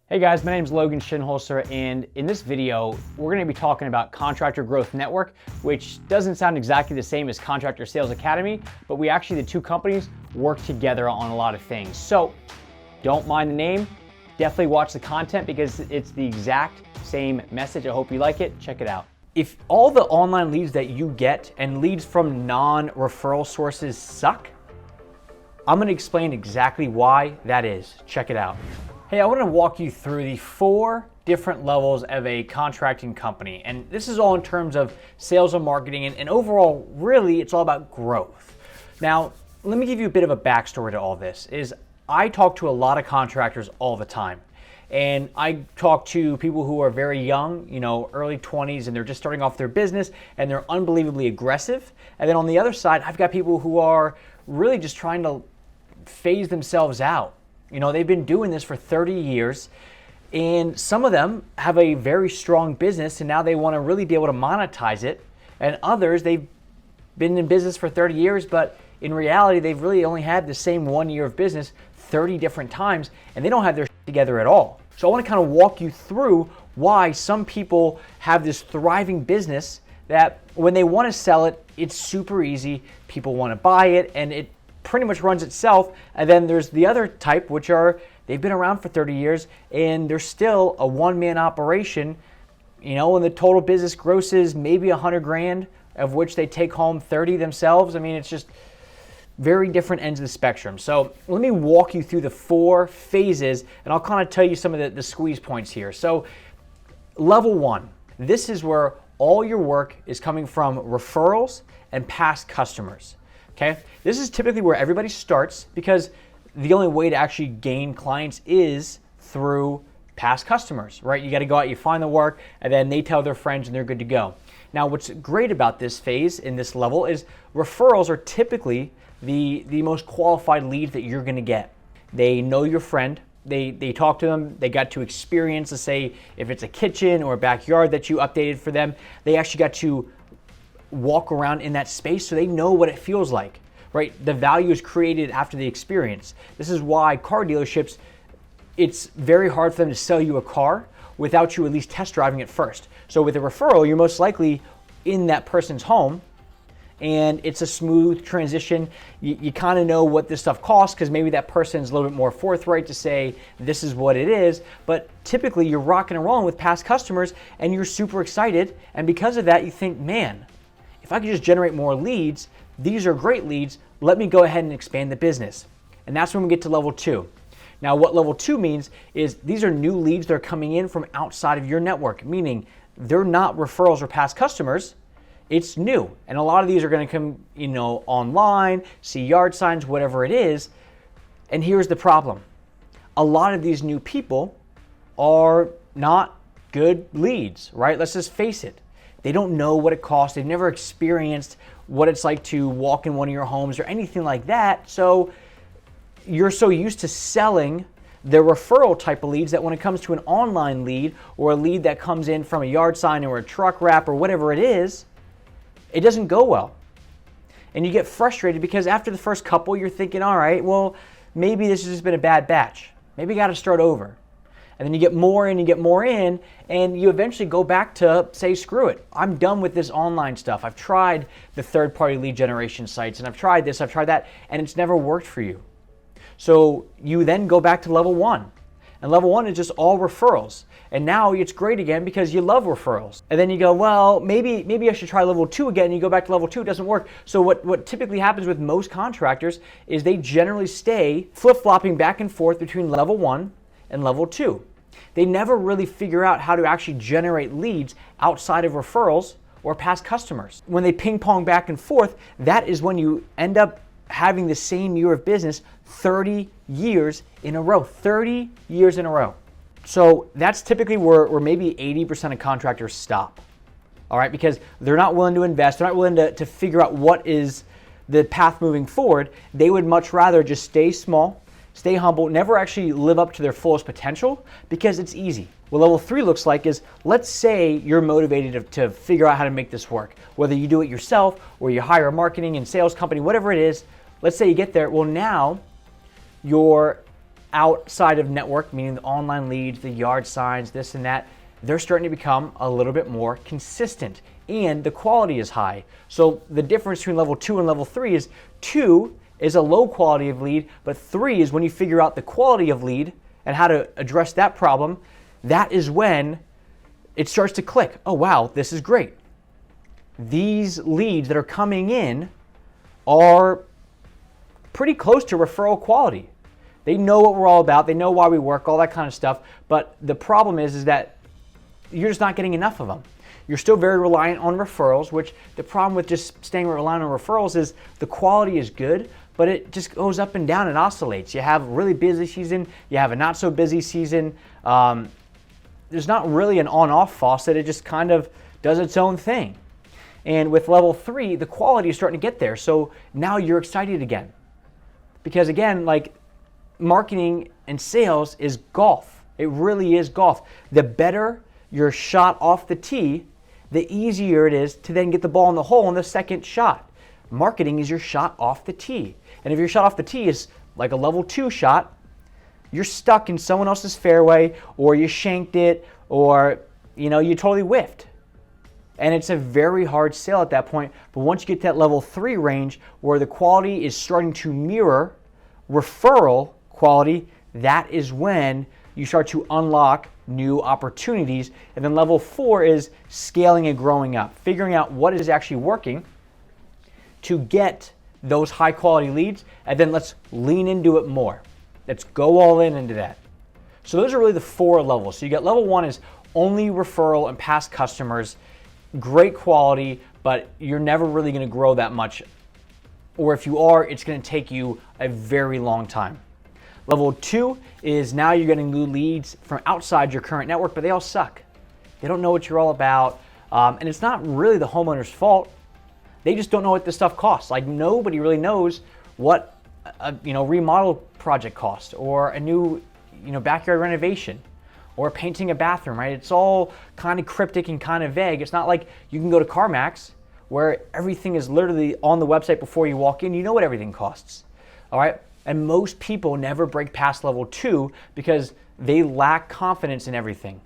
Hey guys, my name is Logan Shinholster, and in this video, we're going to be talking about Contractor Growth Network, which doesn't sound exactly the same as Contractor Sales Academy, but the two companies work together on a lot of things. So don't mind the name, definitely watch the content because it's the exact same message. I hope you like it. Check it out. If all the online leads that you get and leads from non-referral sources suck, I'm going to explain exactly why that is. Check it out. Hey, I want to walk you through the 4 different levels of a contracting company. And this is all in terms of sales and marketing. And overall, really, it's all about growth. Now, let me give you a bit of a backstory to all this. I talk to a lot of contractors all the time. And I talk to people who are very young, early 20s, and they're just starting off their business, and they're unbelievably aggressive. And then on the other side, I've got people who are really just trying to phase themselves out. They've been doing this for 30 years, and some of them have a very strong business, and now they want to really be able to monetize it. And others, they've been in business for 30 years, but in reality, they've really only had the same 1 year of business 30 different times, and they don't have their shit together at all. So I want to kind of walk you through why some people have this thriving business that when they want to sell it, it's super easy. People want to buy it, and it pretty much runs itself. And then there's the other type, which are they've been around for 30 years and they're still a one-man operation, and the total business grosses maybe 100 grand, of which they take home 30 themselves. I mean, it's just very different ends of the spectrum. So let me walk you through the 4 phases, and I'll kind of tell you some of the squeeze points here. So level 1, this is where all your work is coming from referrals and past customers. Okay, this is typically where everybody starts because the only way to actually gain clients is through past customers, right? You got to go out, you find the work, and then they tell their friends and they're good to go. Now, what's great about this phase in this level is referrals are typically the most qualified leads that you're going to get. They know your friend. They talk to them. They got to experience, let's say, if it's a kitchen or a backyard that you updated for them, they actually got to walk around in that space so they know what it feels like, right? The value is created after the experience. This is why car dealerships, it's very hard for them to sell you a car without you at least test driving it first. So with a referral, you're most likely in that person's home and it's a smooth transition. You kind of know what this stuff costs because maybe that person's a little bit more forthright to say this is what it is, but typically you're rocking and rolling with past customers and you're super excited, and because of that you think, man, if I could just generate more leads, these are great leads, let me go ahead and expand the business. And that's when we get to level 2. Now, what level 2 means is these are new leads that are coming in from outside of your network, meaning they're not referrals or past customers, it's new. And a lot of these are going to come, online, see yard signs, whatever it is. And here's the problem. A lot of these new people are not good leads, right? Let's just face it. They don't know what it costs. They've never experienced what it's like to walk in one of your homes or anything like that. So you're so used to selling the referral type of leads that when it comes to an online lead or a lead that comes in from a yard sign or a truck wrap or whatever it is, it doesn't go well. And you get frustrated because after the first couple, you're thinking, all right, well, maybe this has just been a bad batch. Maybe you got to start over. And then you get more in, and you eventually go back to say, screw it. I'm done with this online stuff. I've tried the third-party lead generation sites, and I've tried this, I've tried that, and it's never worked for you. So you then go back to level 1. And level 1 is just all referrals. And now it's great again because you love referrals. And then you go, well, maybe I should try level 2 again, and you go back to level 2, it doesn't work. So what typically happens with most contractors is they generally stay flip-flopping back and forth between level 1 and level 2. They never really figure out how to actually generate leads outside of referrals or past customers. When they ping pong back and forth, that is when you end up having the same year of business 30 years in a row. 30 years in a row. So that's typically where maybe 80% of contractors stop. All right, because they're not willing to invest, they're not willing to figure out what is the path moving forward. They would much rather just stay small, stay humble, never actually live up to their fullest potential because it's easy. What level 3 looks like is, let's say you're motivated to figure out how to make this work. Whether you do it yourself or you hire a marketing and sales company, whatever it is, let's say you get there. Well, now you're outside of network, meaning the online leads, the yard signs, this and that, they're starting to become a little bit more consistent and the quality is high. So the difference between level 2 and level 3 is 2 is a low quality of lead, but 3 is when you figure out the quality of lead and how to address that problem. That is when it starts to click. Oh wow, this is great. These leads that are coming in are pretty close to referral quality. They know what we're all about, they know why we work, all that kind of stuff, but the problem is that you're just not getting enough of them. You're still very reliant on referrals, which the problem with just staying reliant on referrals is the quality is good, but it just goes up and down and oscillates. You have a really busy season, you have a not so busy season. There's not really an on-off faucet, it just kind of does its own thing. And with level 3, the quality is starting to get there, so now you're excited again. Because again, like marketing and sales is golf. It really is golf. The better your shot off the tee, the easier it is to then get the ball in the hole on the second shot. Marketing is your shot off the tee. And if your shot off the tee is like a level 2 shot, you're stuck in someone else's fairway, or you shanked it, or you totally whiffed. And it's a very hard sale at that point. But once you get to that level 3 range where the quality is starting to mirror referral quality, that is when you start to unlock new opportunities. And then level 4 is scaling and growing up, figuring out what is actually working to get those high quality leads, and then let's lean into it more. Let's go all in into that. So those are really the 4 levels. So you got level 1 is only referral and past customers, great quality, but you're never really going to grow that much. Or if you are, it's going to take you a very long time. Level 2 is now you're getting new leads from outside your current network, but they all suck. They don't know what you're all about, and it's not really the homeowner's fault. They just don't know what this stuff costs. Like nobody really knows what a remodel project costs, or a new backyard renovation, or painting a bathroom, right? It's all kind of cryptic and kind of vague. It's not like you can go to CarMax where everything is literally on the website before you walk in. You know what everything costs, all right? And most people never break past level 2 because they lack confidence in everything.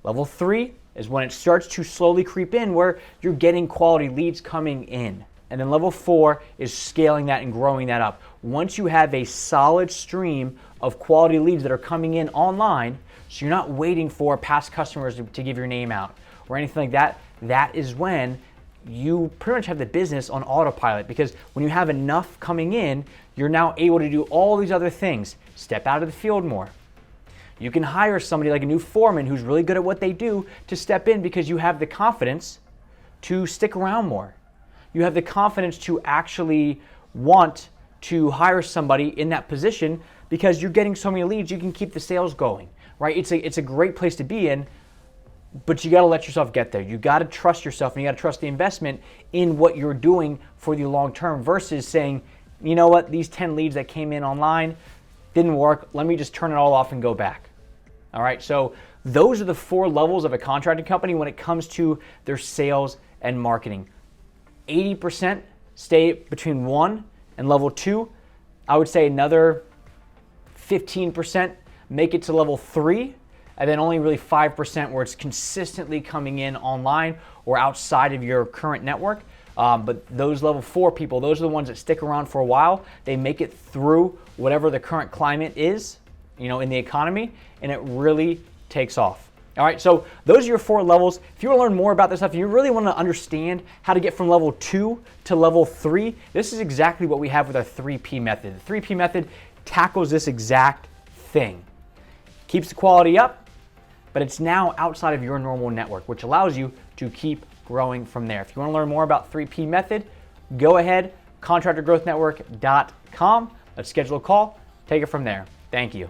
Level 3 is when it starts to slowly creep in where you're getting quality leads coming in. And then level 4 is scaling that and growing that up. Once you have a solid stream of quality leads that are coming in online, so you're not waiting for past customers to give your name out or anything like that, that is when you pretty much have the business on autopilot, because when you have enough coming in, you're now able to do all these other things. Step out of the field more. You can hire somebody like a new foreman who's really good at what they do to step in because you have the confidence to stick around more. You have the confidence to actually want to hire somebody in that position because you're getting so many leads, you can keep the sales going, right? It's a great place to be in, but you got to let yourself get there. You got to trust yourself, and you got to trust the investment in what you're doing for the long term versus saying, you know what, these 10 leads that came in online didn't work. Let me just turn it all off and go back. All right, so those are the 4 levels of a contracting company when it comes to their sales and marketing. 80% stay between 1 and level 2. I would say another 15% make it to level 3. And then only really 5% where it's consistently coming in online or outside of your current network. But those level 4 people, those are the ones that stick around for a while. They make it through whatever the current climate is, in the economy, and it really takes off. All right, so those are your 4 levels. If you want to learn more about this stuff, if you really want to understand how to get from level 2 to level 3, this is exactly what we have with our 3P method. The 3P method tackles this exact thing. Keeps the quality up, but it's now outside of your normal network, which allows you to keep growing from there. If you want to learn more about 3P method, go ahead, contractorgrowthnetwork.com. Let's schedule a call. Take it from there. Thank you.